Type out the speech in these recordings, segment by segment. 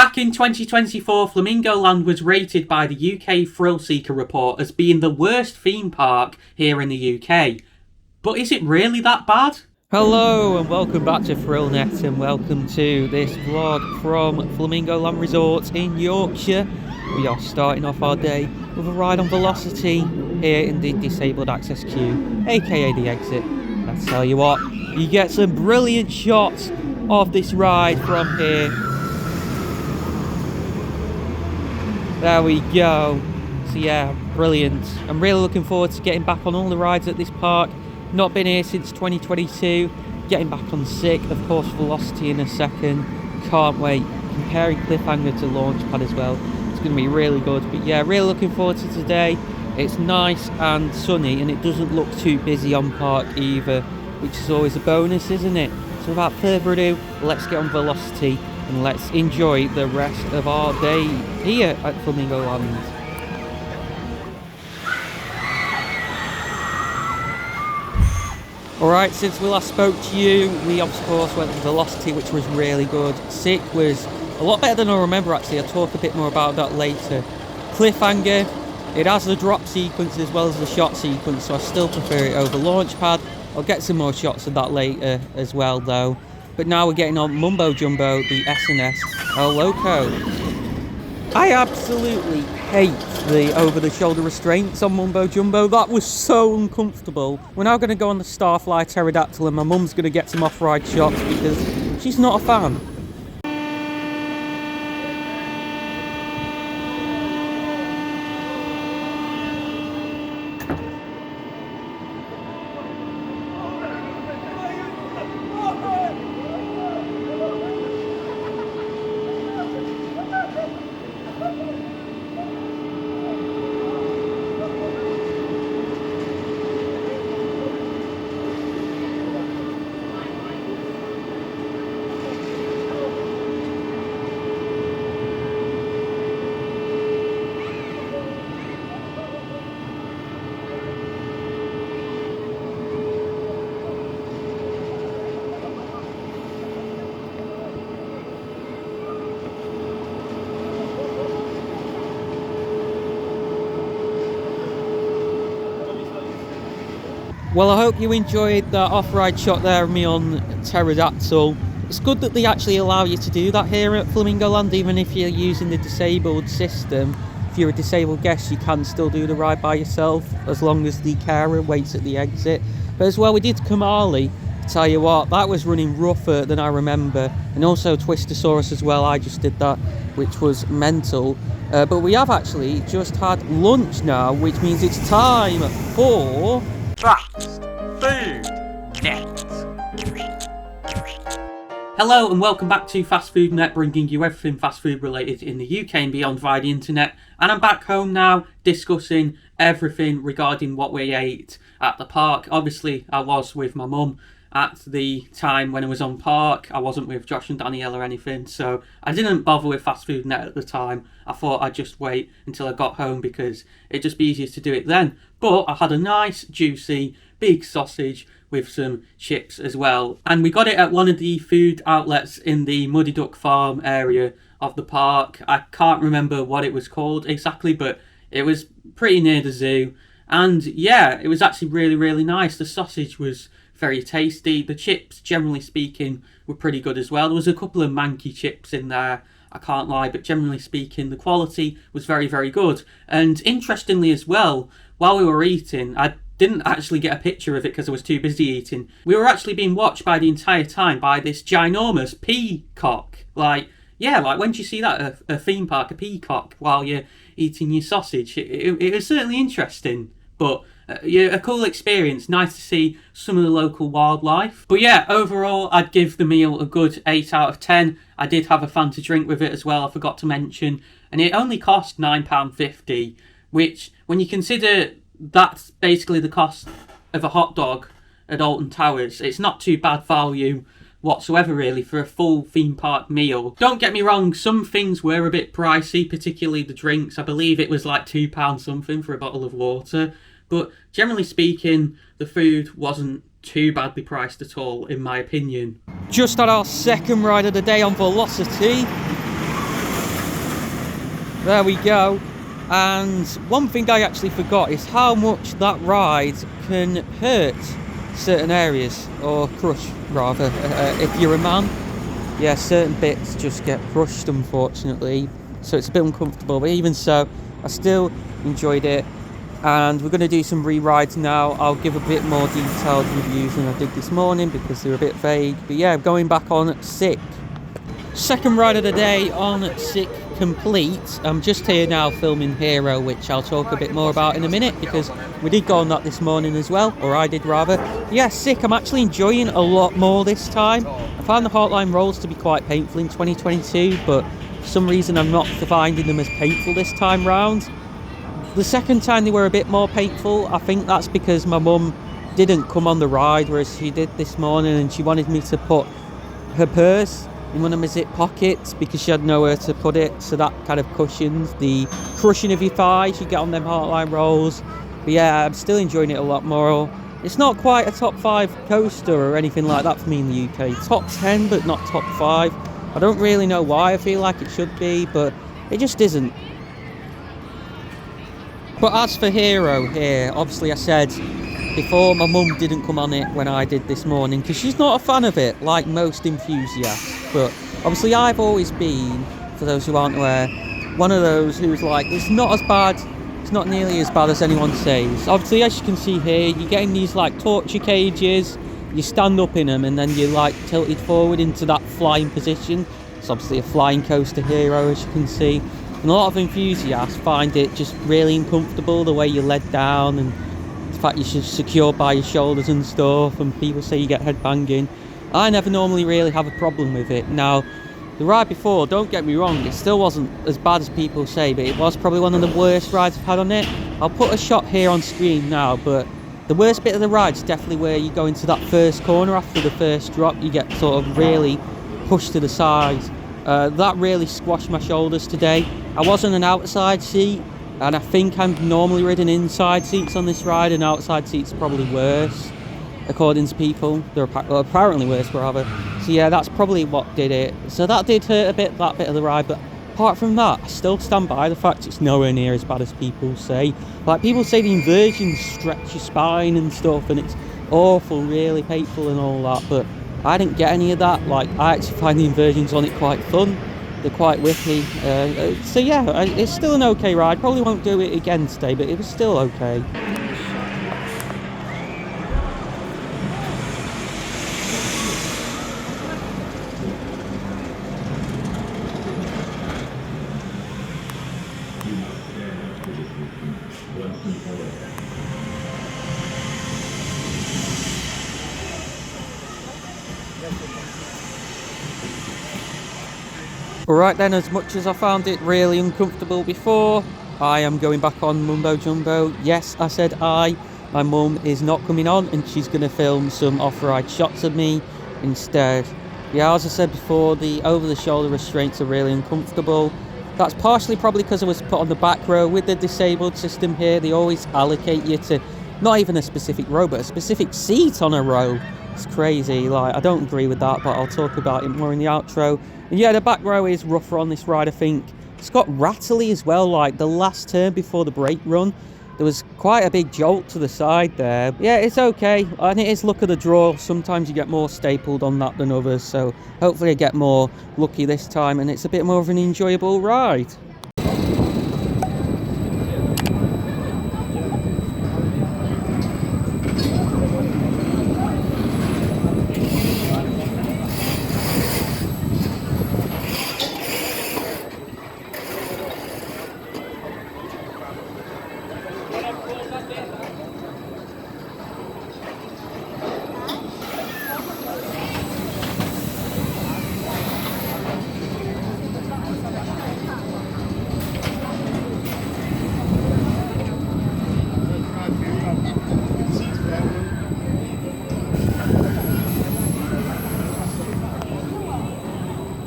Back in 2024, Flamingo Land was rated by the UK Thrillseeker Report as being the worst theme park here in the UK. But is it really that bad? Hello and welcome back to ThrillNet and welcome to this vlog from Flamingo Land Resort in Yorkshire. We are starting off our day with a ride on Velocity here in the disabled access queue, aka the exit. I tell you what, you get some brilliant shots of this ride from here. There we go. So yeah, brilliant. I'm really looking forward to getting back on all the rides at this park. Not been here since 2022. Getting back on sick. Of course, Velocity in a second. Can't wait. Comparing Cliffhanger to Launchpad as well. It's going to be really good. But yeah, really looking forward to today. It's nice and sunny and it doesn't look too busy on park either, which is always a bonus, isn't it? So without further ado, let's get on Velocity and let's enjoy the rest of our day here at Flamingo Land. Alright, since we last spoke to you, we of course went to Velocity, which was really good. Sick was a lot better than I remember actually. I'll talk a bit more about that later. Cliffhanger, it has the drop sequence as well as the shot sequence, so I still prefer it over Launchpad. I'll get some more shots of that later as well though. But now we're getting on Mumbo Jumbo, the SNS El Loco. I absolutely hate the over-the-shoulder restraints on Mumbo Jumbo. That was so uncomfortable. We're now going to go on the Starfly Pterodactyl and my mum's going to get some off-ride shots because she's not a fan. Well, I hope you enjoyed that off-ride shot there of me on Pterodactyl. It's good that they actually allow you to do that here at Flamingo Land, even if you're using the disabled system. If you're a disabled guest, you can still do the ride by yourself, as long as the carer waits at the exit. But as well, we did Kamali. Tell you what, that was running rougher than I remember. And also Twistosaurus as well, I just did that, which was mental. But we have actually just had lunch now, which means it's time for... Fast Food Net. Hello and welcome back to Fast Food Net, bringing you everything fast food related in the UK and beyond via the internet. And I'm back home now discussing everything regarding what we ate at the park. Obviously, I was with my mum at the time when I was on park. I wasn't with Josh and Danielle or anything, so I didn't bother with Fast Food Net at the time. I thought I'd just wait until I got home because it'd just be easier to do it then. But I had a nice, juicy, big sausage with some chips as well. And we got it at one of the food outlets in the Muddy Duck Farm area of the park. I can't remember what it was called exactly, but it was pretty near the zoo. And yeah, it was actually really, really nice. The sausage was very tasty. The chips, generally speaking, were pretty good as well. There was a couple of manky chips in there, I can't lie, but generally speaking, the quality was very, very good. And interestingly as well, while we were eating, I didn't actually get a picture of it because I was too busy eating. We were actually being watched by the entire time by this ginormous peacock. Like when do you see that, a theme park, a peacock, while you're eating your sausage? It was certainly interesting, but yeah, a cool experience. Nice to see some of the local wildlife. But yeah, overall, I'd give the meal a good 8 out of 10. I did have a Fanta drink with it as well, I forgot to mention. And it only cost £9.50, which, when you consider that's basically the cost of a hot dog at Alton Towers, it's not too bad value whatsoever really for a full theme park meal. Don't get me wrong, some things were a bit pricey, particularly the drinks. I believe it was like £2 something for a bottle of water. But generally speaking, the food wasn't too badly priced at all, in my opinion. Just had our second ride of the day on Velocity. There we go. And one thing I actually forgot is how much that ride can hurt certain areas, or crush rather, if you're a man. Yeah, certain bits just get crushed, unfortunately, so it's a bit uncomfortable, but even so, I still enjoyed it. And we're going to do some re-rides now. I'll give a bit more detailed reviews than I did this morning because they're a bit vague. But yeah, going back on Sick. Second ride of the day on Sick complete. I'm just here now filming Hero, which I'll talk a bit more about in a minute because we did go on that this morning as well, or I did rather. Yeah, Sick, I'm actually enjoying a lot more this time. I found the Heartline rolls to be quite painful in 2022, but for some reason I'm not finding them as painful this time round. The second time they were a bit more painful. I think that's because my mum didn't come on the ride, whereas she did this morning, and she wanted me to put her purse in one of my zip pockets because she had nowhere to put it, so that kind of cushions the crushing of your thighs you get on them Heartline rolls. But yeah, I'm still enjoying it a lot more. It's not quite a top 5 coaster or anything like that for me in the UK. Top 10 but not top 5. I don't really know why I feel like it should be, but it just isn't. But as for Hero here, obviously I said before my mum didn't come on it when I did this morning because she's not a fan of it like most enthusiasts. But obviously I've always been, for those who aren't aware, one of those who's like, it's not as bad, it's not nearly as bad as anyone says. Obviously, as you can see here, you're getting these like torture cages, you stand up in them and then you're like tilted forward into that flying position. It's obviously a flying coaster Hero, as you can see. And a lot of enthusiasts find it just really uncomfortable, the way you're led down and the fact you're secured by your shoulders and stuff, and people say you get head banging. I never normally really have a problem with it. Now, the ride before, don't get me wrong, it still wasn't as bad as people say, but it was probably one of the worst rides I've had on it. I'll put a shot here on screen now, but the worst bit of the ride is definitely where you go into that first corner after the first drop. You get sort of really pushed to the side. That really squashed my shoulders today. I was on an outside seat, and I think I'm normally ridden inside seats on this ride, and outside seats are probably worse, according to people. They're apparently worse, rather. So yeah, that's probably what did it. So that did hurt a bit, that bit of the ride, but apart from that, I still stand by the fact it's nowhere near as bad as people say. Like, people say the inversions stretch your spine and stuff, and it's awful, really painful and all that, but I didn't get any of that. Like, I actually find the inversions on it quite fun. They're quite whippy. So yeah, it's still an okay ride. Probably won't do it again today, but it was still okay. Alright then, as much as I found it really uncomfortable before, I am going back on Mumbo Jumbo. Yes, I said I. My mum is not coming on, and she's going to film some off-ride shots of me instead. Yeah, as I said before, the over-the-shoulder restraints are really uncomfortable. That's partially probably because I was put on the back row. With the disabled system here, they always allocate you to not even a specific row, but a specific seat on a row. It's crazy. Like, I don't agree with that, but I'll talk about it more in the outro. And yeah, the back row is rougher on this ride, I think. It's got rattly as well. Like, the last turn before the brake run, there was quite a big jolt to the side there. Yeah, it's okay, and it is luck of the draw. Sometimes you get more stapled on that than others, so hopefully I get more lucky this time and it's a bit more of an enjoyable ride.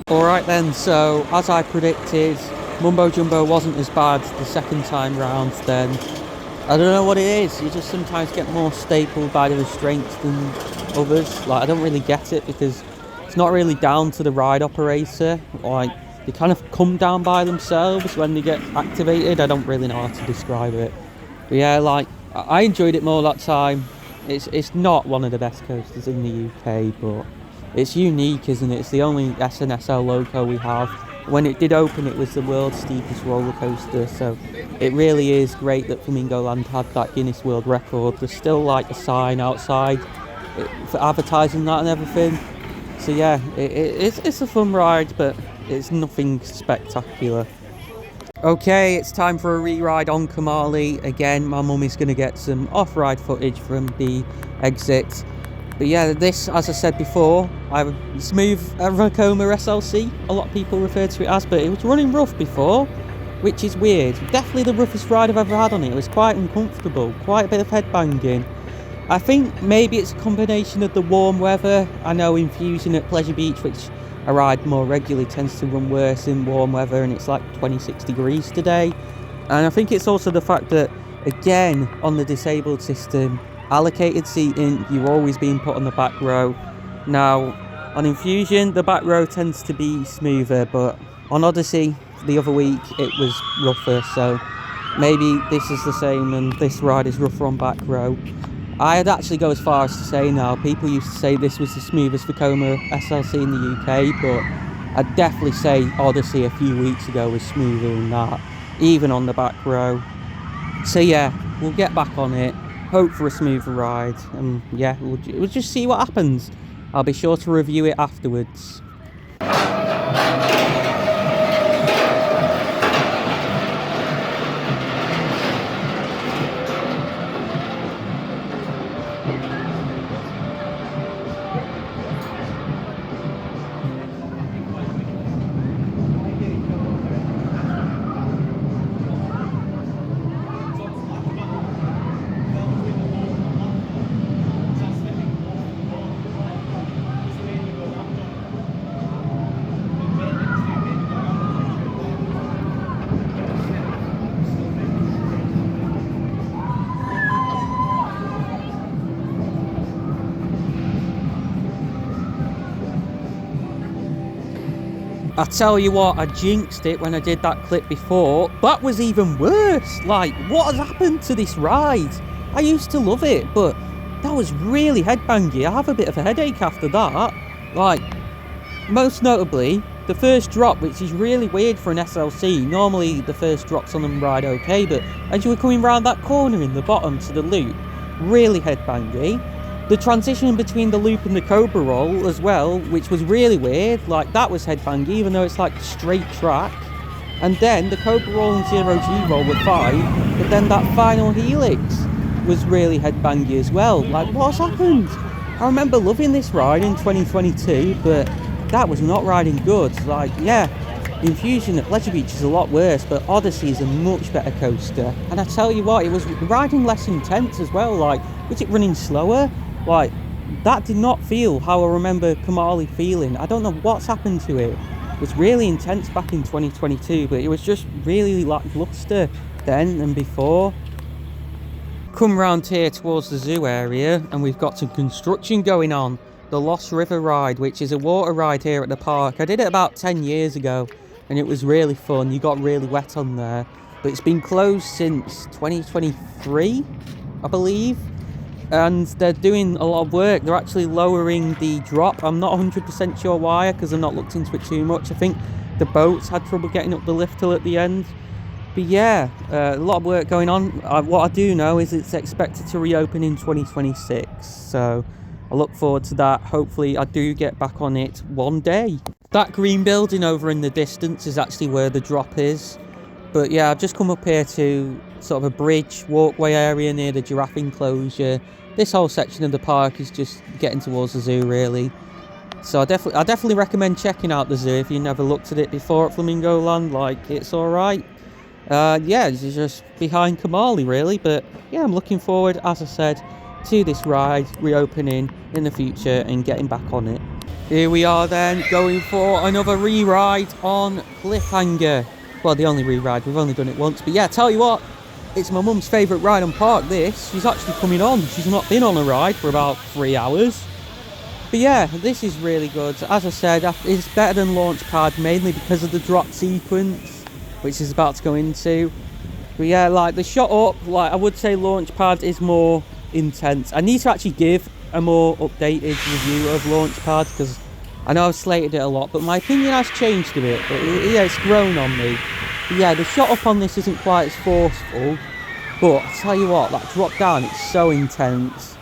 Alright then, so as I predicted, Mumbo Jumbo wasn't as bad the second time round then. I don't know what it is, you just sometimes get more stapled by the restraints than others. Like, I don't really get it because it's not really down to the ride operator. Like, they kind of come down by themselves when they get activated. I don't really know how to describe it. But yeah, like, I enjoyed it more that time. It's not one of the best coasters in the UK, but it's unique, isn't it? It's the only SNSL loco we have. When it did open, it was the world's steepest roller coaster, so it really is great that Flamingo Land had that Guinness World Record. There's still like a sign outside for advertising that and everything. So yeah, it's a fun ride, but it's nothing spectacular. Okay, it's time for a re-ride on Kamali. Again, my mum is going to get some off-ride footage from the exit. But yeah, this, as I said before, I have a smooth Vekoma SLC. A lot of people refer to it as, but it was running rough before, which is weird. Definitely the roughest ride I've ever had on it. It was quite uncomfortable, quite a bit of headbanging. I think maybe it's a combination of the warm weather. I know Infusion at Pleasure Beach, which I ride more regularly, tends to run worse in warm weather, and it's like 26 degrees today. And I think it's also the fact that, again, on the disabled system, allocated seating, you're always being put on the back row. Now, on Infusion, the back row tends to be smoother, but on Odyssey, the other week, it was rougher, so maybe this is the same and this ride is rougher on back row. I'd actually go as far as to say now, people used to say this was the smoothest Vekoma SLC in the UK, but I'd definitely say Odyssey a few weeks ago was smoother than that, even on the back row. So yeah, we'll get back on it, hope for a smoother ride, and yeah, we'll just see what happens. I'll be sure to review it afterwards. I tell you what, I jinxed it when I did that clip before. That was even worse. Like, what has happened to this ride? I used to love it, but that was really headbangy. I have a bit of a headache after that. Like, most notably, the first drop, which is really weird for an SLC. Normally, the first drops on them ride okay, but as you were coming round that corner in the bottom to the loop, really headbangy. The transition between the loop and the Cobra roll as well, which was really weird, like that was headbangy, even though it's like a straight track. And then the Cobra roll and Zero G roll were fine, but then that final helix was really headbangy as well. Like, what's happened? I remember loving this ride in 2022, but that was not riding good. Like, yeah, Infusion at Pleasure Beach is a lot worse, but Odyssey is a much better coaster. And I tell you what, it was riding less intense as well. Like, was it running slower? Like, that did not feel how I remember Kamali feeling. I don't know what's happened to it. It was really intense back in 2022, but it was just really lackluster then and before. Come round here towards the zoo area, and we've got some construction going on. The Lost River ride, which is a water ride here at the park. I did it about 10 years ago, and it was really fun. You got really wet on there. But it's been closed since 2023, I believe. And they're doing a lot of work. They're actually lowering the drop. I'm not 100% sure why, because I've not looked into it too much. I think the boats had trouble getting up the lift hill at the end. But yeah, a lot of work going on. What I do know is it's expected to reopen in 2026. So I look forward to that. Hopefully I do get back on it one day. That green building over in the distance is actually where the drop is. But yeah, I've just come up here to sort of a bridge, walkway area near the giraffe enclosure. This whole section of the park is just getting towards the zoo, really. So I definitely recommend checking out the zoo if you've never looked at it before at Flamingo Land. Like, it's alright. Yeah, it's just behind Kamali, really. But yeah, I'm looking forward, as I said, to this ride reopening in the future and getting back on it. Here we are then, going for another re-ride on Cliffhanger. Well, the only re-ride, we've only done it once. But yeah, tell you what, it's my mum's favourite ride on park, this. She's actually coming on. She's not been on a ride for about 3 hours. But yeah, this is really good. As I said, it's better than Launchpad, mainly because of the drop sequence, which is about to go into. But yeah, like the shot up, like I would say Launchpad is more intense. I need to actually give a more updated review of Launchpad, because I know I've slated it a lot, but my opinion has changed a bit. But yeah, it's grown on me. But yeah, the shot up on this isn't quite as forceful, but I tell you what, that drop down, it's so intense.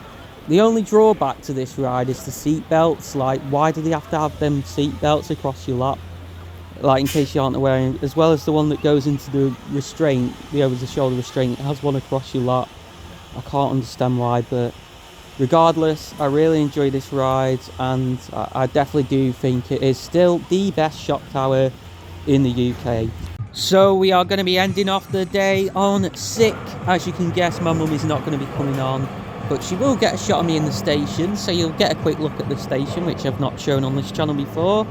The only drawback to this ride is the seat belts. Like, why do they have to have them seat belts across your lap? Like, in case you aren't aware, as well as the one that goes into the restraint, the over-the-shoulder restraint, it has one across your lap. I can't understand why, but regardless, I really enjoy this ride, and I definitely do think it is still the best shock tower in the UK. So we are going to be ending off the day on sick. As you can guess, my mum is not going to be coming on, but she will get a shot of me in the station, so you'll get a quick look at the station, which I've not shown on this channel before.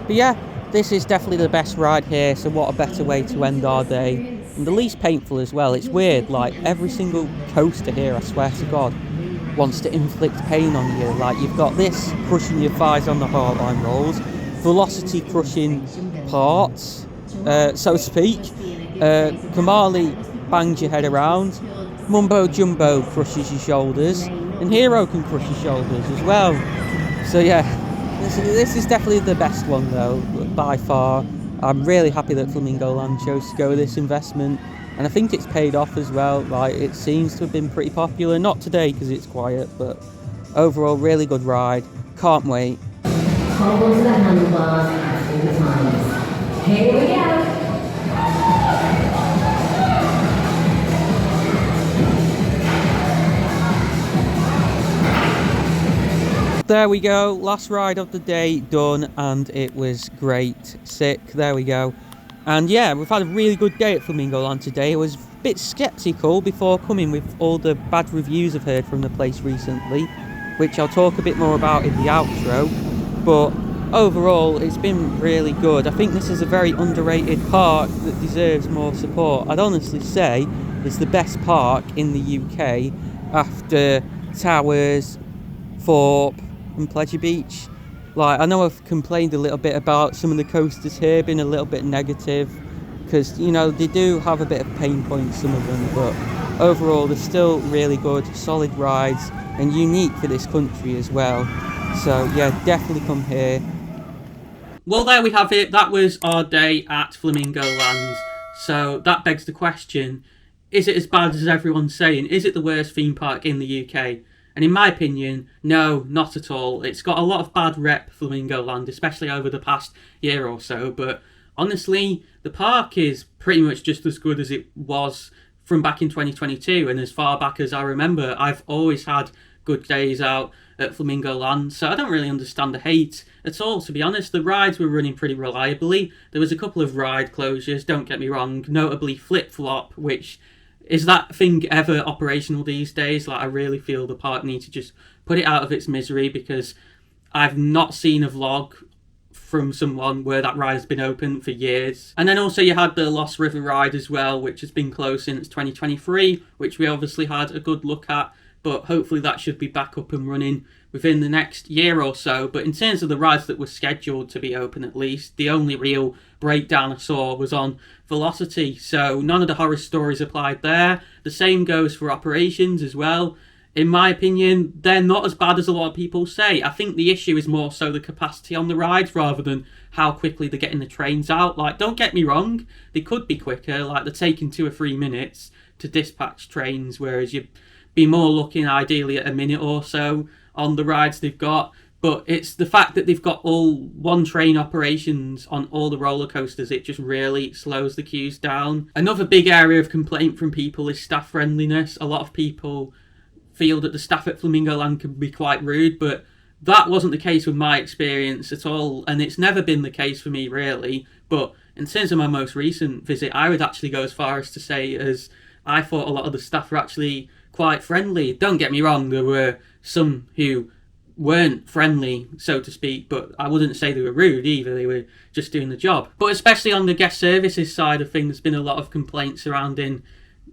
But yeah, this is definitely the best ride here, so what a better way to end our day. And the least painful as well. It's weird, like every single coaster here, I swear to God, wants to inflict pain on you. Like, you've got this crushing your thighs on the hardline rolls, velocity crushing parts, so to speak. Kamali bangs your head around, Mumbo Jumbo crushes your shoulders, and Hero can crush your shoulders as well. So yeah, this is definitely the best one though, by far. I'm really happy that Flamingo Land chose to go with this investment, and I think it's paid off as well. Like, it seems to have been pretty popular, not today because it's quiet, but overall really good ride. Can't wait. Hold onto the handlebars at all times. Here we go. There we go, last ride of the day done, and it was great. Sick, there we go. And yeah, we've had a really good day at Flamingo Land today. I was a bit sceptical before coming with all the bad reviews I've heard from the place recently, which I'll talk a bit more about in the outro. But overall, it's been really good. I think this is a very underrated park that deserves more support. I'd honestly say it's the best park in the UK after Towers, Thorpe and Pleasure Beach. Like, I know I've complained a little bit about some of the coasters here being a little bit negative, because, you know, they do have a bit of pain points, some of them, but overall they're still really good, solid rides, and unique for this country as well. So yeah, definitely come here. Well, there we have it. That was our day at Flamingo Land. So that begs the question, is it as bad as everyone's saying? Is it the worst theme park in the UK? And in my opinion, no, not at all. It's got a lot of bad rep, Flamingo Land, especially over the past year or so. But honestly, the park is pretty much just as good as it was from back in 2022. And as far back as I remember, I've always had good days out at Flamingo Land. So I don't really understand the hate at all, to be honest. The rides were running pretty reliably. There was a couple of ride closures, don't get me wrong, notably Flip Flop, which... is that thing ever operational these days? Like, I really feel the park needs to just put it out of its misery, because I've not seen a vlog from someone where that ride has been open for years. And then also you had the Lost River ride as well, which has been closed since 2023, which we obviously had a good look at, but hopefully that should be back up and running within the next year or so. But in terms of the rides that were scheduled to be open, at least, the only real breakdown I saw was on Velocity, so none of the horror stories applied there. The same goes for Operations as well. In my opinion, they're not as bad as a lot of people say. I think the issue is more so the capacity on the rides rather than how quickly they're getting the trains out. Like, don't get me wrong, they could be quicker, like they're taking 2 or 3 minutes to dispatch trains, whereas you'd be more looking ideally at a minute or so on the rides they've got. But it's the fact that they've got all one train operations on all the roller coasters, it just really slows the queues down. Another big area of complaint from people is staff friendliness. A lot of people feel that the staff at Flamingo Land can be quite rude, but that wasn't the case with my experience at all, and it's never been the case for me really. But in terms of my most recent visit, I would actually go as far as to say as I thought a lot of the staff were actually quite friendly. Don't get me wrong, there were some who weren't friendly, so to speak, but I wouldn't say they were rude either. They were just doing the job. But especially on the guest services side of things, there's been a lot of complaints surrounding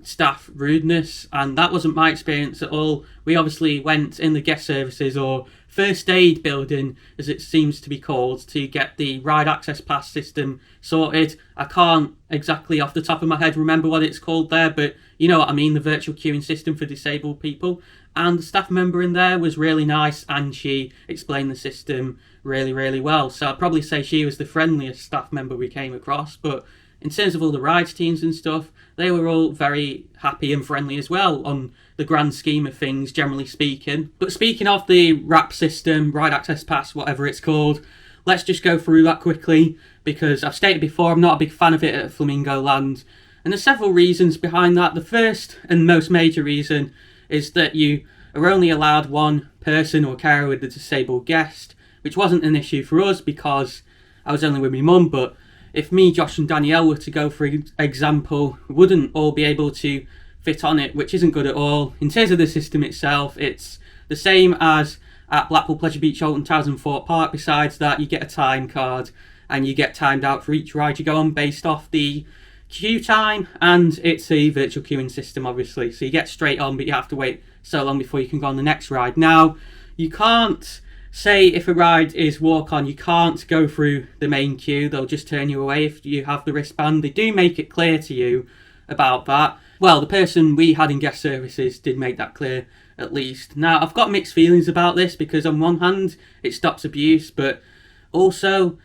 staff rudeness, and that wasn't my experience at all. We obviously went in the guest services, or first aid building, as it seems to be called, to get the ride access pass system sorted. I can't exactly off the top of my head remember what it's called there, but you know what I mean, the virtual queuing system for disabled people. And the staff member in there was really nice, and she explained the system really, really well. So I'd probably say she was the friendliest staff member we came across. But in terms of all the rides teams and stuff, they were all very happy and friendly as well on the grand scheme of things, generally speaking. But speaking of the RAP system, Ride Access Pass, whatever it's called, let's just go through that quickly, because I've stated before I'm not a big fan of it at Flamingo Land. And there's several reasons behind that. The first and most major reason is that you are only allowed one person or carer with a disabled guest, which wasn't an issue for us because I was only with my mum, but if me, Josh and Danielle were to go, for example, we wouldn't all be able to fit on it, which isn't good at all. In terms of the system itself, it's the same as at Blackpool Pleasure Beach, Alton Towers and Fort Park. Besides that, you get a time card and you get timed out for each ride you go on based off the queue time, and it's a virtual queuing system obviously, so you get straight on, but you have to wait so long before you can go on the next ride. Now, you can't say if a ride is walk on, you can't go through the main queue. They'll just turn you away if you have the wristband. They do make it clear to you about that. Well, the person we had in guest services did make that clear, at least. Now, I've got mixed feelings about this because on one hand, it stops abuse, but also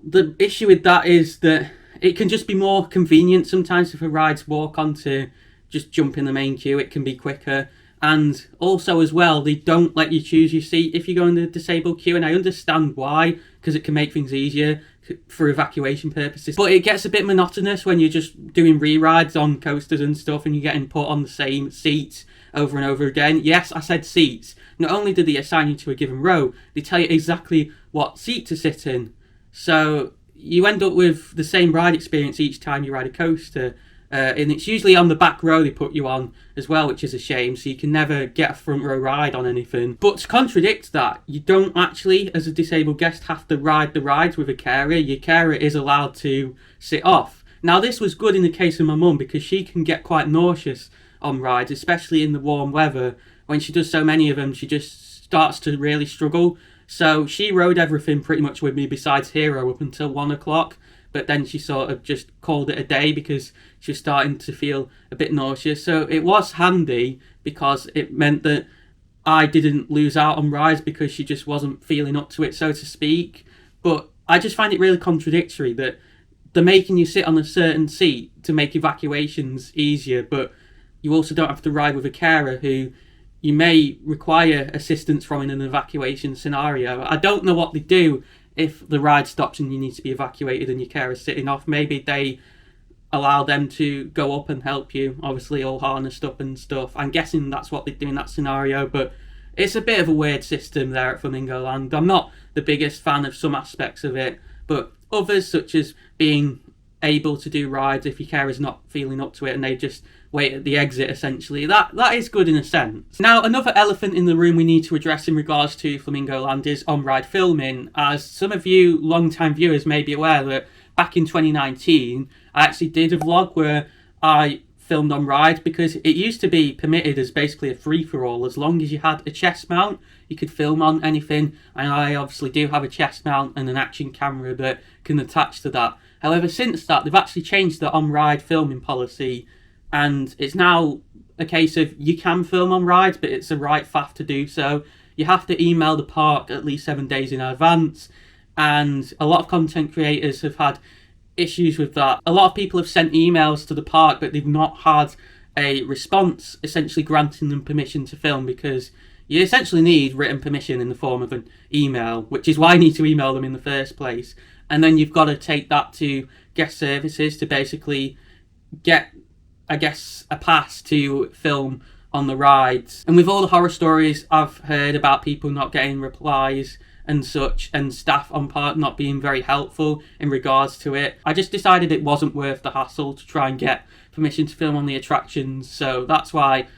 the issue with that is that it can just be more convenient sometimes if a ride's walk on to just jump in the main queue. It can be quicker. And also as well, they don't let you choose your seat if you go in the disabled queue, and I understand why, because it can make things easier for evacuation purposes. But it gets a bit monotonous when you're just doing re-rides on coasters and stuff and you're getting put on the same seats over and over again. Yes, I said seats. Not only do they assign you to a given row, they tell you exactly what seat to sit in. So you end up with the same ride experience each time you ride a coaster. And it's usually on the back row they put you on as well, which is a shame, so you can never get a front row ride on anything. But to contradict that, you don't actually, as a disabled guest, have to ride the rides with a carer. Your carer is allowed to sit off. Now, this was good in the case of my mum because she can get quite nauseous on rides, especially in the warm weather. When she does so many of them, she just starts to really struggle. So she rode everything pretty much with me besides Hero up until 1 o'clock. But then she sort of just called it a day because she was starting to feel a bit nauseous. So it was handy because it meant that I didn't lose out on rides because she just wasn't feeling up to it, so to speak. But I just find it really contradictory that they're making you sit on a certain seat to make evacuations easier, but you also don't have to ride with a carer who you may require assistance from in an evacuation scenario. I don't know what they do if the ride stops and you need to be evacuated and your carer's sitting off. Maybe they allow them to go up and help you, obviously all harnessed up and stuff. I'm guessing that's what they do in that scenario, but it's a bit of a weird system there at Flamingo Land. I'm not the biggest fan of some aspects of it, but others, such as being able to do rides if your carer's not feeling up to it and they just wait at the exit, essentially, that is good in a sense. Now, another elephant in the room we need to address in regards to Flamingo Land is on-ride filming, as some of you long-time viewers may be aware that back in 2019 I actually did a vlog where I filmed on rides, because it used to be permitted as basically a free-for-all. As long as you had a chest mount, you could film on anything, and I obviously do have a chest mount and an action camera that can attach to that. However, since that, they've actually changed the on-ride filming policy, and it's now a case of you can film on rides, but it's a right faff to do so. You have to email the park at least 7 days in advance, and a lot of content creators have had issues with that. A lot of people have sent emails to the park, but they've not had a response essentially granting them permission to film, because you essentially need written permission in the form of an email, which is why you need to email them in the first place. And then you've got to take that to guest services to basically get, I guess, a pass to film on the rides. And with all the horror stories I've heard about people not getting replies and such, and staff on park not being very helpful in regards to it, I just decided it wasn't worth the hassle to try and get permission to film on the attractions. So that's why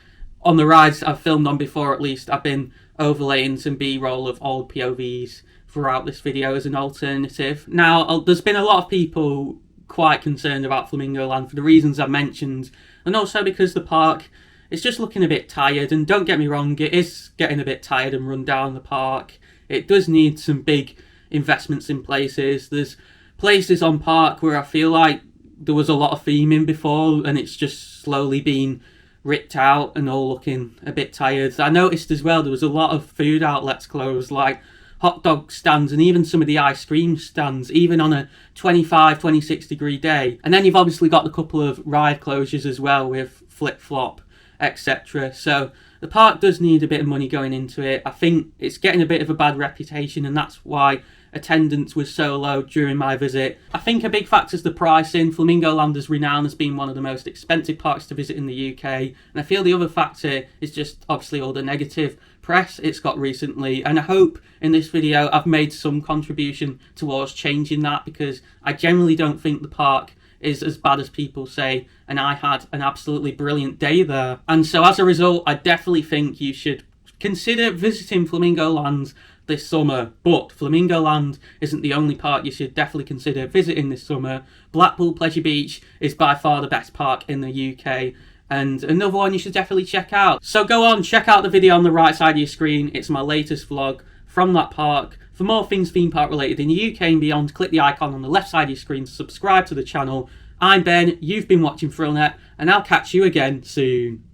on the rides I've filmed on before, at least, I've been overlaying some B-roll of old POVs throughout this video as an alternative. Now, there's been a lot of people quite concerned about Flamingo Land for the reasons I've mentioned, and also because the park is just looking a bit tired. And don't get me wrong, it is getting a bit tired and run down, the park. it does need some big investments in places. There's places on park where I feel like there was a lot of theming before and it's just slowly been ripped out and all looking a bit tired. I noticed as well there was a lot of food outlets closed, like hot dog stands and even some of the ice cream stands, even on a 26 degree day. And then you've obviously got a couple of ride closures as well with Flip Flop, etc. So the park does need a bit of money going into it. I think it's getting a bit of a bad reputation, and that's why attendance was so low during my visit. I think a big factor is the pricing. Flamingo Land is renowned as being one of the most expensive parks to visit in the UK, and I feel the other factor is just obviously all the negative press it's got recently, and I hope in this video I've made some contribution towards changing that, because I generally don't think the park is as bad as people say, and I had an absolutely brilliant day there. And so as a result, I definitely think you should consider visiting Flamingo Land this summer. But Flamingo Land isn't the only park you should definitely consider visiting this summer. Blackpool Pleasure Beach is by far the best park in the UK, and another one you should definitely check out. So go on, check out the video on the right side of your screen. It's my latest vlog from that park. For more things theme park related in the UK and beyond, click the icon on the left side of your screen to subscribe to the channel. I'm Ben, you've been watching ThrillNet, and I'll catch you again soon.